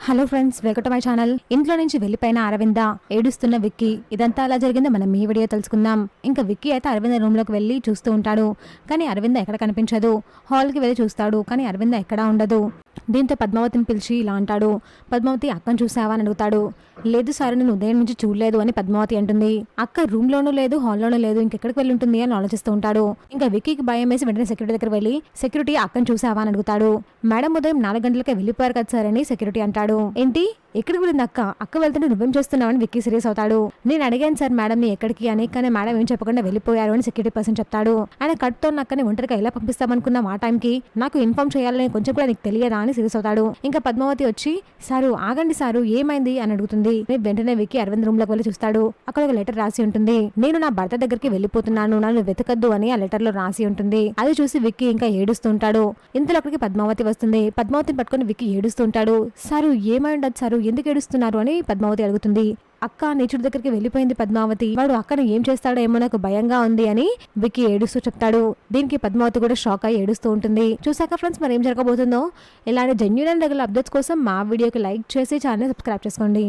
Hello friends, welcome to my channel. ఇంట్లో నుంచి వెళ్లిపోయిన అరవింద, ఏడుస్తున్న విక్కీ. ఇదంతా అలా జరిగిందో మనం ఈ వీడియో తెలుసుకుందాం. ఇంకా విక్కీ అయితే అరవింద రూమ్ లోకి వెళ్లి చూస్తూ ఉంటాడు. కానీ అరవింద ఎక్కడ కనిపించదు. హాల్ కి వెళ్లి చూస్తాడు, కానీ అరవింద ఎక్కడా ఉండదు. దీంతో పద్మావతిని పిలిచి ఇలా అంటాడు. పద్మావతి, అక్కను చూసావా అని అడుగుతాడు. లేదు సార్, నేను ఉదయం నుంచి చూడలేదు అని పద్మావతి అంటుంది. అక్క రూమ్ లోనూ లేదు, హాల్లోనూ లేదు, ఇంకెక్కడికి వెళ్ళి ఉంటుంది అని ఆలోచిస్తూ ఉంటాడు. ఇంకా విక్కీకి భయం వేసి వెంటనే సెక్యూరిటీ దగ్గర వెళ్ళి, సెక్యూరిటీ, అక్కను చూసావా అని అడుగుతాడు. మేడం ఉదయం 4 గంటలకే వెళ్ళిపోయారు కదా సార్ అని సెక్యూరిటీ అంటాడు. ఏంటి, ఎక్కడికి వెళ్ళింది అక్క వెళ్తుంటే నువ్వేం చేస్తున్నావని విక్కీ సీరియస్ అవుతాడు. నేను అడిగాను సార్ మేడం ని ఎక్కడికి అని, కానీ మేడం ఏం చెప్పకుండా వెళ్ళిపోయారు అని సెక్యూరిటీ పర్సన్ చెప్తాడు. ఆయన కట్తో అక్కని ఒంటరిగా ఎలా పంపిస్తామనుకున్నాం, ఆ టైంకి నాకు ఇన్ఫార్మ్ చేయాలని కొంచెం కూడా నీకు తెలియదా అని సీరియస్ అవుతాడు. ఇంకా పద్మావతి వచ్చి, సారు ఆగండి సారు, ఏమైంది అని అడుగుతుంది. వెంటనే విక్కీ అరవింద్ రూమ్ లోకి వెళ్ళి చూస్తాడు. అక్కడ ఒక లెటర్ రాసి ఉంటుంది. నేను నా భర్త దగ్గరికి వెళ్ళిపోతున్నాను, నన్ను వెతకద్దు అని ఆ లెటర్ లో రాసి ఉంటుంది. అది చూసి విక్కీ ఇంకా ఏడుస్తుంటాడు. ఇంతలో అక్కడికి పద్మావతి వస్తుంది. పద్మావతిని పట్టుకుని విక్కీ ఏడుస్తుంటాడు. సారు ఏమై ఉండదు సారు, ఎందుకు ఏడుస్తున్నారు అని పద్మావతి అడుగుతుంది. అక్క నీచుడి దగ్గరికి వెళ్ళిపోయింది పద్మావతి, వాడు అక్కను ఏం చేస్తాడో ఏమో నాకు భయంగా ఉంది అని విక్కీ ఏడుస్తూ చెప్తాడు. దీనికి పద్మావతి కూడా షాక్ అయ్యి ఏడుస్తూ ఉంటుంది. చూసాక ఫ్రెండ్స్, మరి ఏం జరగబోతుందో. ఇలాంటి జెన్యూన్ అండ్ రెగ్యులర్ అప్డేట్స్ కోసం మా వీడియోకి లైక్ చేసి ఛానల్ సబ్స్క్రైబ్ చేసుకోండి.